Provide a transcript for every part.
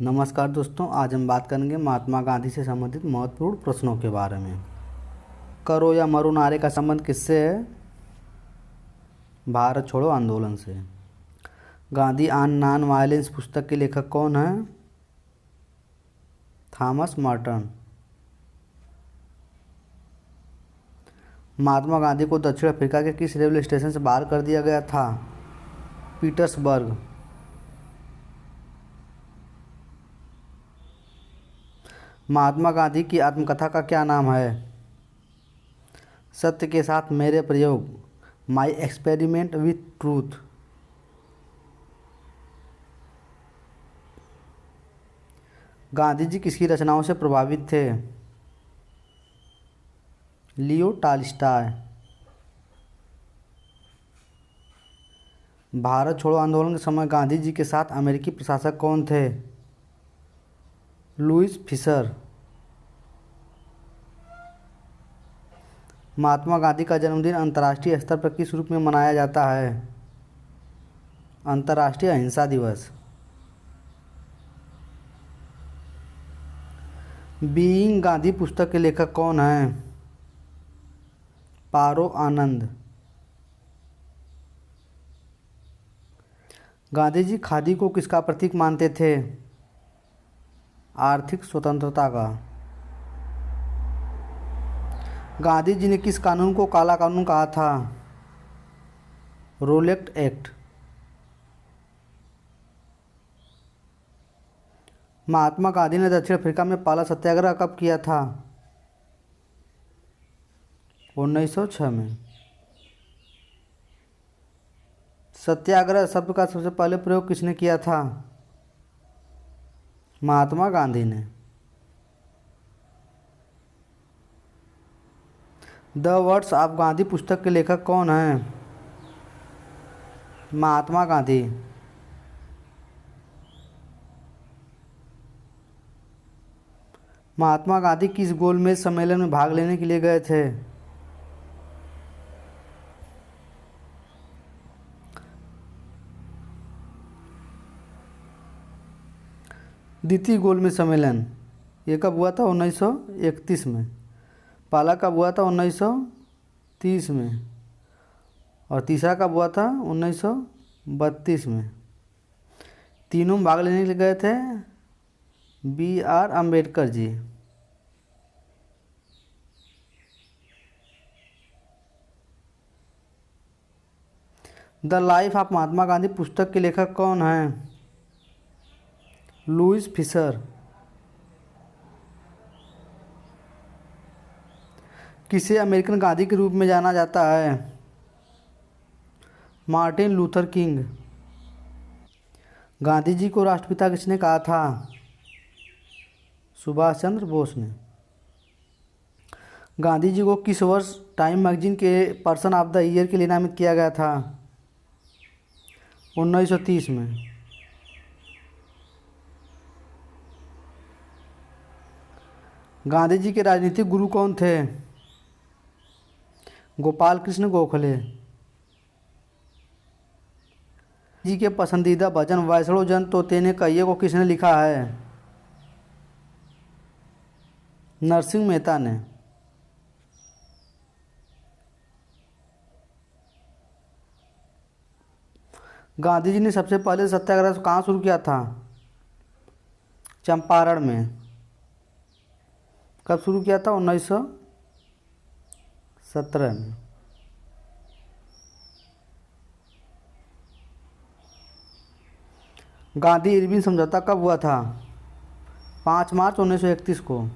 नमस्कार दोस्तों, आज हम बात करेंगे महात्मा गांधी से संबंधित महत्वपूर्ण प्रश्नों के बारे में। करो या मरो नारे का संबंध किससे है? भारत छोड़ो आंदोलन से। गांधी ऑन नॉन वायलेंस पुस्तक के लेखक कौन हैं? Thomas Morton. महात्मा गांधी को दक्षिण अफ्रीका के किस रेलवे स्टेशन से बाहर कर दिया गया था? पीटर्सबर्ग। महात्मा गांधी की आत्मकथा का क्या नाम है? सत्य के साथ मेरे प्रयोग, my experiment with truth. Gandhi ji किसकी रचनाओं से प्रभावित थे? Leo Tolstoy. भारत छोड़ो आंदोलन के समय गांधी जी के साथ अमेरिकी प्रशासक कौन थे? Lewis Fisher. महात्मा गांधी का जन्मदिन अंतर्राष्ट्रीय स्तर पर किस रूप में मनाया जाता है? अंतर्राष्ट्रीय अहिंसा दिवस। बीइंग गांधी पुस्तक के लेखक कौन हैं? पारो आनंद। गांधी जी खादी को किसका प्रतीक मानते थे? आर्थिक स्वतंत्रता का। गांधी जी ने किस कानून को काला कानून कहा था? Roulette act. महात्मा गांधी ने दक्षिण अफ्रीका में पहला सत्याग्रह कब किया था? 1906 में। सत्याग्रह शब्द का सबसे पहले प्रयोग किसने किया था? महात्मा गांधी ने। द वर्ड्स ऑफ गांधी पुस्तक के लेखक कौन हैं? महात्मा गांधी। महात्मा गांधी किस गोलमेज सम्मेलन में भाग लेने के लिए गए थे? द्वितीय गोलमेज सम्मेलन। ये कब हुआ था? 1931 में। पहला कब हुआ था? 1930 में। और तीसरा कब हुआ था? 1932 में। तीनों में भाग लेने के लिए गए थे B.R. Ambedkar ji. The life of Mahatma Gandhi पुस्तक के लेखक कौन हैं? Louis Fischer. किसे अमेरिकन गांधी के रूप में जाना जाता है? Martin Luther King. Gandhi ji को राष्ट्रपिता किसने कहा था? सुभाष चंद्र बोस ने। गांधी जी को किस वर्ष टाइम मैगजीन के पर्सन ऑफ द ईयर के लिए नामित किया गया था? 1930 में। गांधी जी के राजनीतिक गुरु कौन थे? गोपाल कृष्ण गोखले। जी के पसंदीदा भजन वैष्णो जन तो तेने कहिए को किसने लिखा है? नरसिंह मेहता ने। गांधी जी ने सबसे पहले सत्याग्रह कहाँ शुरू किया था? चंपारण में। कब शुरू किया था? 1917 में। गांधी इरविन समझौता कब हुआ था? 5 मार्च 1931 को।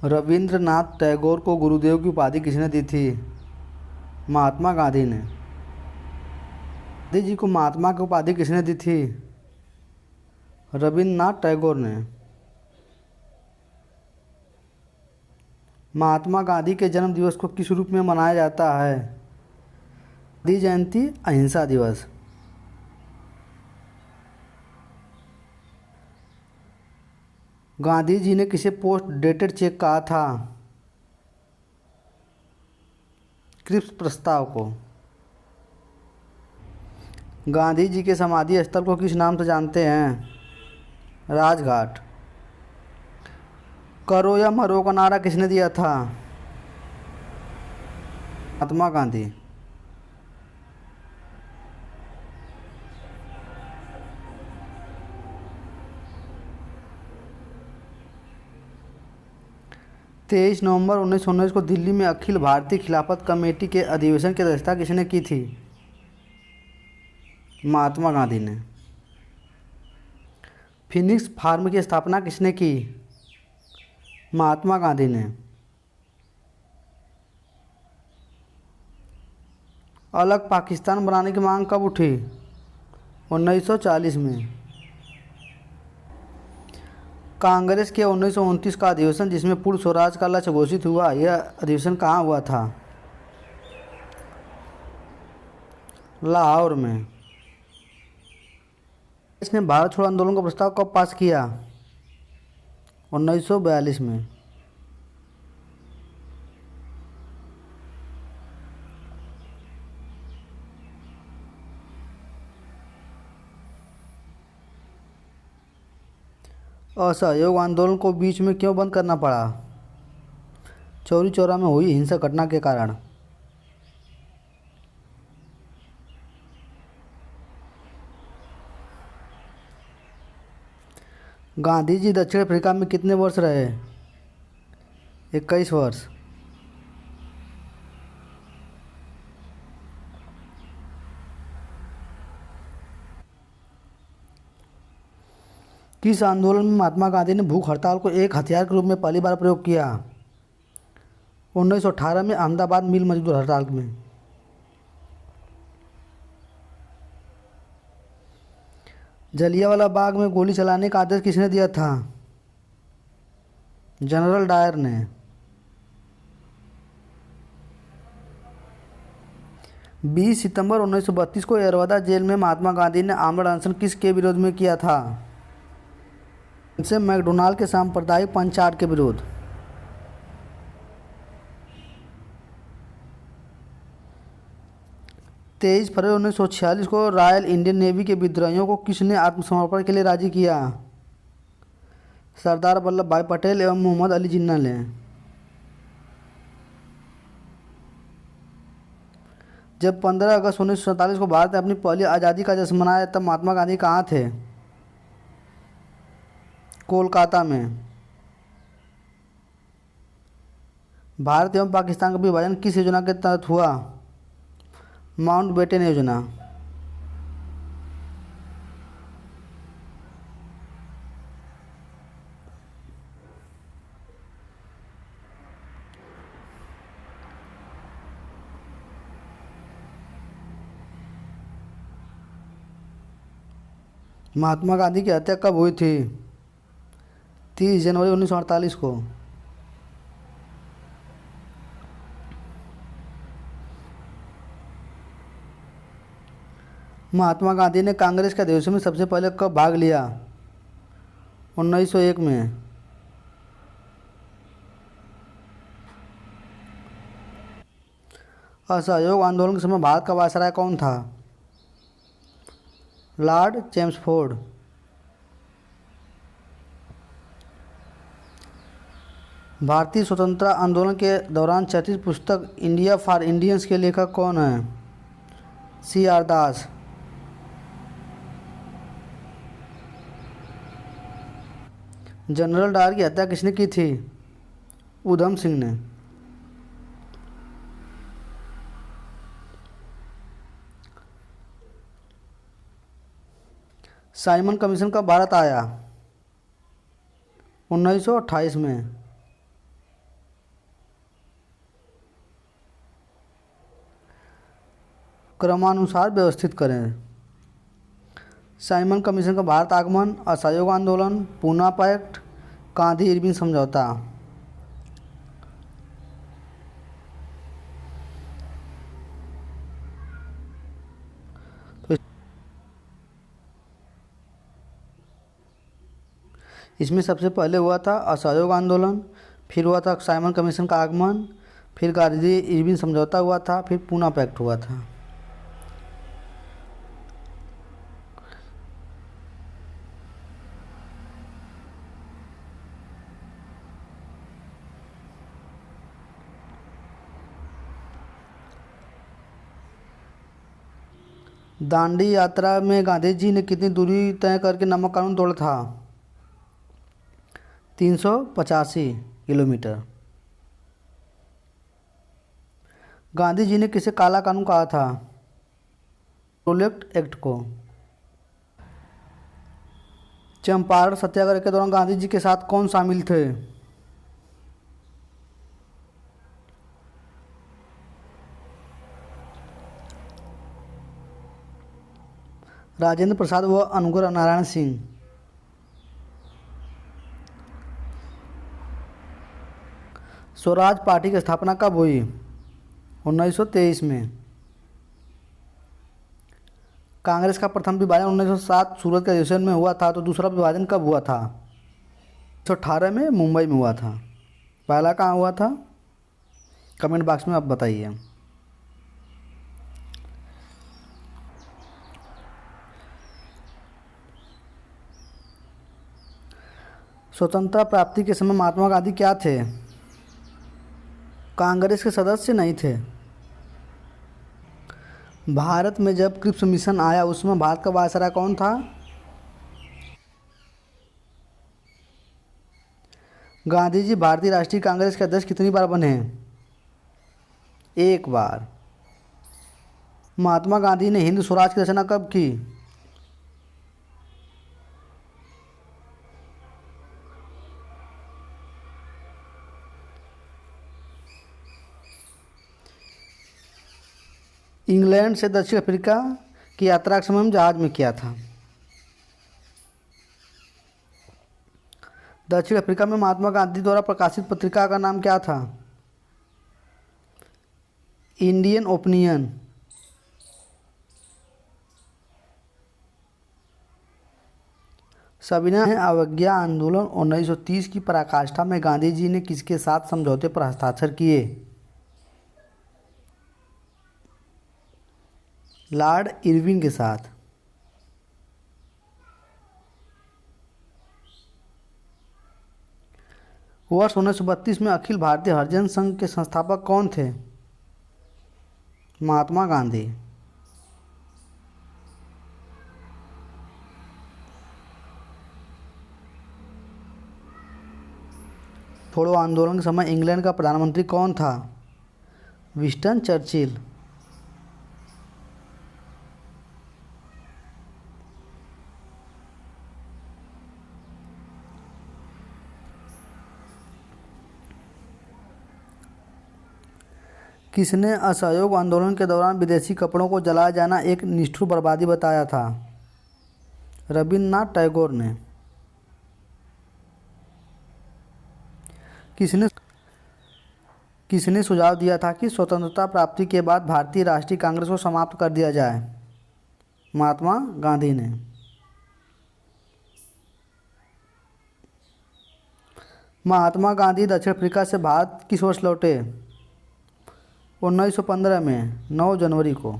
रविंद्रनाथ टैगोर को गुरुदेव की उपाधि किसने दी थी? महात्मा गांधी ने। गांधी जी को महात्मा की उपाधि किसने दी थी? रविंद्रनाथ टैगोर ने। महात्मा गांधी के जन्म दिवस को किस रूप में मनाया जाता है? गांधी जयंती, अहिंसा दिवस। गांधी जी ने किसे पोस्ट डेटेड चेक कहा था? क्रिप्स प्रस्ताव को। गांधी जी के समाधि स्थल को किस नाम से जानते हैं? राजघाट। करो या मरो का नारा किसने दिया था? महात्मा गांधी। तेईस नवंबर 1919 को दिल्ली में अखिल भारतीय खिलाफत कमेटी के अधिवेशन की अध्यक्षता किसने की थी? महात्मा गांधी ने। फिनिक्स फार्म की स्थापना किसने की? महात्मा गांधी ने। अलग पाकिस्तान बनाने की मांग कब उठी? 1940 में। कांग्रेस के 1929 का अधिवेशन जिसमें पूर्ण स्वराज का लक्ष्य घोषित हुआ, यह अधिवेशन कहाँ हुआ था? लाहौर में। इसने भारत छोड़ो आंदोलन का प्रस्ताव कब पास किया? 1942 में। असहयोग आंदोलन को बीच में क्यों बंद करना पड़ा? चौरी चौरा में हुई हिंसक घटना के कारण। गांधी जी दक्षिण अफ्रीका में कितने वर्ष रहे? 21 वर्ष। किस आंदोलन में महात्मा गांधी ने भूख हड़ताल को एक हथियार के रूप में पहली बार प्रयोग किया? 1918 में अहमदाबाद मिल मजदूर हड़ताल में। जलियांवाला बाग में गोली चलाने का आदेश किसने दिया था? जनरल डायर ने। बीस सितंबर 1932 को यरवदा जेल में महात्मा गांधी ने आमरण अनशन किसके विरोध में किया था? से मैकडोनाल्ड के सांप्रदायिक पंचायत के विरोध। तेईस फरवरी 1946 को रॉयल इंडियन नेवी के विद्रोहियों को किसने आत्मसमर्पण के लिए राजी किया? सरदार वल्लभ भाई पटेल एवं मोहम्मद अली जिन्ना ने। जब 15 अगस्त 1947 को भारत ने अपनी पहली आज़ादी का जश्न मनाया तब महात्मा गांधी कहाँ थे? कोलकाता में। भारत एवं पाकिस्तान का विभाजन किस योजना के तहत हुआ? माउंटबेटन योजना। महात्मा गांधी की हत्या कब हुई थी? 30 जनवरी 1948 को। महात्मा गांधी ने कांग्रेस के अधिवेशन में सबसे पहले कब भाग लिया? 1901 में। असहयोग आंदोलन के समय भारत का वायसराय कौन था? Lord Chelmsford. भारतीय स्वतंत्रता आंदोलन के दौरान चर्चित पुस्तक इंडिया फॉर इंडियंस के लेखक कौन हैं? C.R. दास। जनरल डायर की हत्या किसने की थी? उधम सिंह ने। साइमन कमीशन कब भारत आया? 1928 में। क्रमानुसार व्यवस्थित करें। साइमन कमीशन का भारत आगमन, असहयोग आंदोलन, पूना पैक्ट, गांधी इरविन समझौता। तो इसमें सबसे पहले हुआ था असहयोग आंदोलन, फिर हुआ था साइमन कमीशन का आगमन, फिर गांधी इरविन समझौता हुआ था, फिर पूना पैक्ट हुआ था। दांडी यात्रा में गांधी जी ने कितनी दूरी तय करके नमक कानून तोड़ा था? 385 किलोमीटर। गांधी जी ने किसे काला कानून कहा था? प्रोलेट एक्ट को। चंपारण सत्याग्रह के दौरान गांधी जी के साथ कौन शामिल थे? राजेंद्र प्रसाद व अनुग्रह नारायण सिंह। स्वराज पार्टी की स्थापना कब हुई? 1923 में। कांग्रेस का प्रथम विभाजन 1907 सूरत के अधिवेशन में हुआ था, तो दूसरा विभाजन कब हुआ था? 1918 में मुंबई में हुआ था। पहला कहाँ हुआ था? कमेंट बॉक्स में आप बताइए। स्वतंत्रता प्राप्ति के समय महात्मा गांधी क्या थे? कांग्रेस के सदस्य नहीं थे। भारत में जब क्रिप्स मिशन आया उसमें भारत का वायसराय कौन था? गांधी जी भारतीय राष्ट्रीय कांग्रेस के अध्यक्ष कितनी बार बने? एक बार। महात्मा गांधी ने हिंद स्वराज की रचना कब की? इंग्लैंड से दक्षिण अफ्रीका की यात्रा के समय हम जहाज में किया था। दक्षिण अफ्रीका में महात्मा गांधी द्वारा प्रकाशित पत्रिका का नाम क्या था? Indian opinion. सविनय अवज्ञा आंदोलन 1930 की पराकाष्ठा में गांधी जी ने किसके साथ समझौते पर हस्ताक्षर किए? लॉर्ड इरविन के साथ। वर्ष 1932 में अखिल भारतीय हरिजन संघ के संस्थापक कौन थे? महात्मा गांधी। छोड़ो आंदोलन के समय इंग्लैंड का प्रधानमंत्री कौन था? Winston Churchill. किसने असहयोग आंदोलन के दौरान विदेशी कपड़ों को जलाया जाना एक निष्ठुर बर्बादी बताया था? रविन्द्रनाथ टैगोर ने। किसने सुझाव दिया था कि स्वतंत्रता प्राप्ति के बाद भारतीय राष्ट्रीय कांग्रेस को समाप्त कर दिया जाए? महात्मा गांधी ने। महात्मा गांधी दक्षिण अफ्रीका से भारत किस वर्ष लौटे? 1915 में 9 जनवरी को।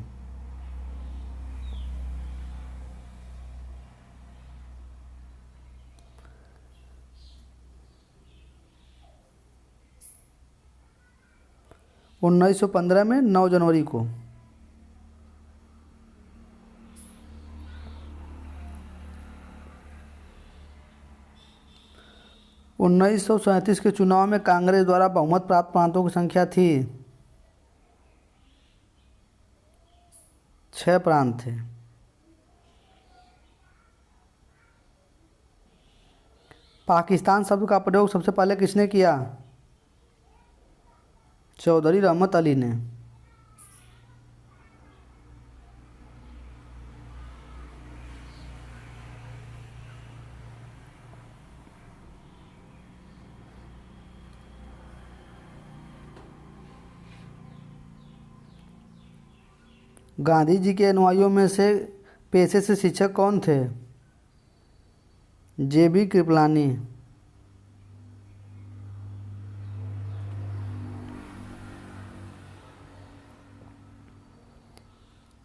उन्नीस सौ 15 में 9 जनवरी को। उन्नीस सौ 37 के चुनाव में कांग्रेस द्वारा बहुमत प्राप्त प्रांतों की संख्या थी? 6 प्रांत थे। पाकिस्तान शब्द का प्रयोग सबसे पहले किसने किया? चौधरी रहमत अली ने। गांधी जी के अनुयायियों में से पेशे से शिक्षक कौन थे? जे.बी. कृपलानी।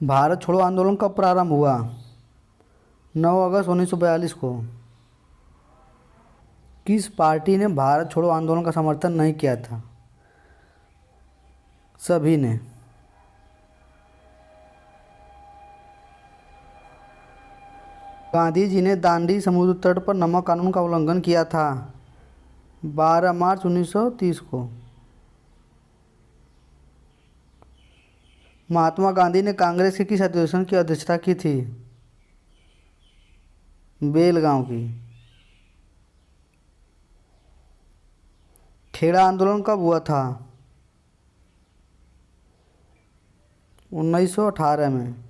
भारत छोड़ो आंदोलन कब प्रारंभ हुआ? 9 अगस्त 1942 को। किस पार्टी ने भारत छोड़ो आंदोलन का समर्थन नहीं किया था? सभी ने। गांधी जी ने दांडी समुद्र तट पर नमक कानून का उल्लंघन किया था। 12 मार्च 1930 को। महात्मा गांधी ने कांग्रेस के किस अधिवेशन की अध्यक्षता की थी? बेलगांव की। खेड़ा आंदोलन कब हुआ था? 1918 में।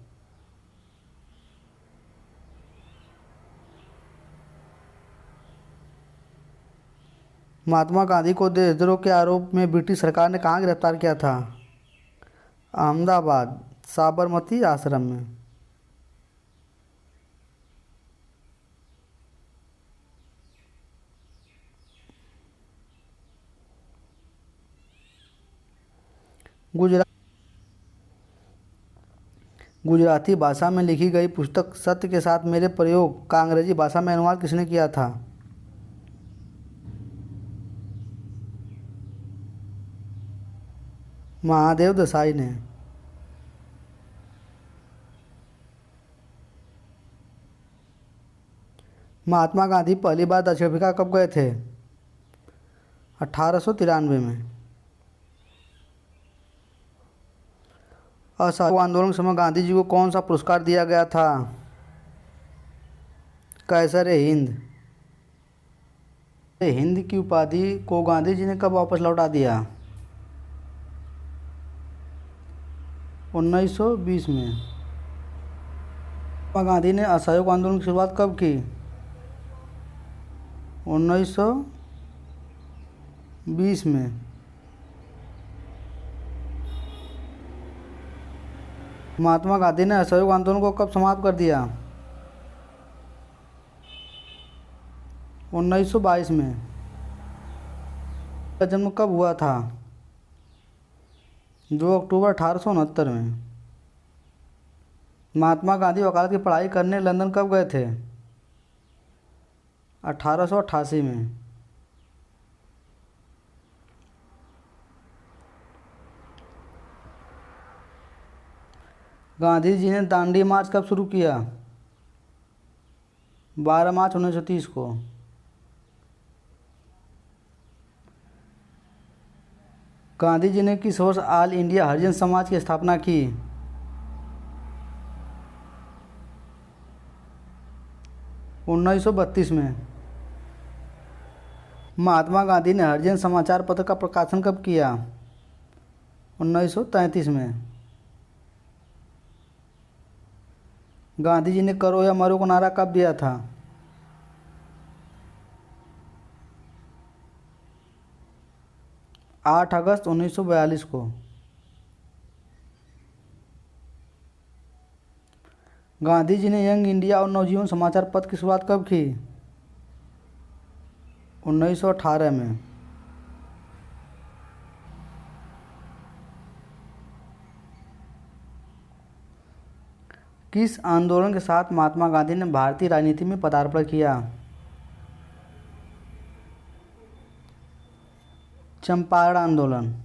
महात्मा गांधी को देशद्रोह के आरोप में ब्रिटिश सरकार ने कहाँ गिरफ्तार किया था? अहमदाबाद साबरमती आश्रम में। गुजरात गुजराती भाषा में लिखी गई पुस्तक सत्य के साथ मेरे प्रयोग का अंग्रेजी भाषा में अनुवाद किसने किया था? महादेव देसाई ने। महात्मा गांधी पहली बार दक्षिण अफ्रीका कब गए थे? 1893 में। असहयोग आंदोलन के समय गांधी जी को कौन सा पुरस्कार दिया गया था? कैसर हिंद। हिंद की उपाधि को गांधी जी ने कब वापस लौटा दिया? 1920 में। महात्मा गांधी ने असहयोग आंदोलन की शुरुआत कब की? 1920 में। महात्मा गांधी ने असहयोग आंदोलन को कब समाप्त कर दिया? 1922 में। का जन्म कब हुआ था? 2 अक्टूबर 1869 में। महात्मा गांधी वकालत की पढ़ाई करने लंदन कब गए थे? 1888 में। गांधी जी ने दांडी मार्च कब शुरू किया? 12 मार्च 1930 को। गांधी जी ने किस वर्ष ऑल इंडिया हरिजन समाज की स्थापना की? 1932 में। महात्मा गांधी ने हरिजन समाचार पत्र का प्रकाशन कब किया? 1933 में। गांधी जी ने करो या मरो को नारा कब दिया था? 8 अगस्त 1942 को। गांधी जी ने यंग इंडिया और नवजीवन समाचार पत्र की शुरुआत कब की? 1918 में। किस आंदोलन के साथ महात्मा गांधी ने भारतीय राजनीति में पदार्पण किया? चंपारण आंदोलन।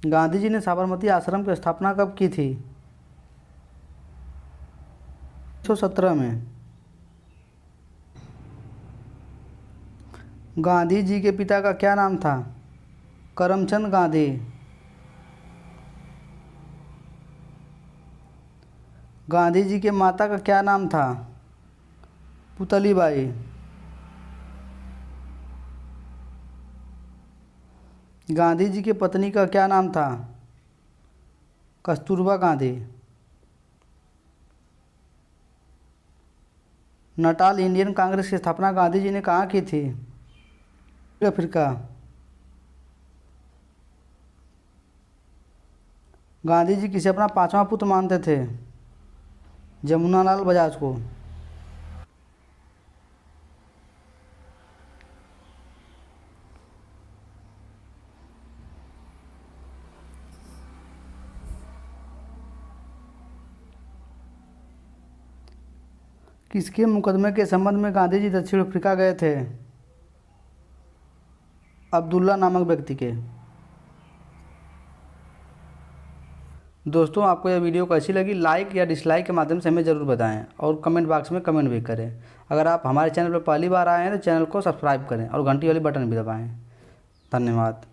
गांधी जी ने साबरमती आश्रम की स्थापना कब की थी? 1917 में। गांधी जी के पिता का क्या नाम था? करमचंद गांधी। गांधी जी के माता का क्या नाम था? पुतलीबाई। गांधी जी की पत्नी का क्या नाम था? कस्तूरबा गांधी। नटाल इंडियन कांग्रेस की स्थापना गांधी जी ने कहाँ की थी? अफ्रीका। गांधी जी किसे अपना 5वां पुत्र मानते थे? जमुनालाल बजाज को। किसके मुकदमे के संबंध में गांधी जी दक्षिण अफ्रीका गए थे? अब्दुल्ला नामक व्यक्ति के। दोस्तों आपको यह वीडियो कैसी लगी, लाइक या डिसलाइक के माध्यम से हमें ज़रूर बताएं और कमेंट बॉक्स में कमेंट भी करें। अगर आप हमारे चैनल पर पहली बार आए हैं तो चैनल को सब्सक्राइब करें और घंटी वाली बटन भी दबाएं। धन्यवाद।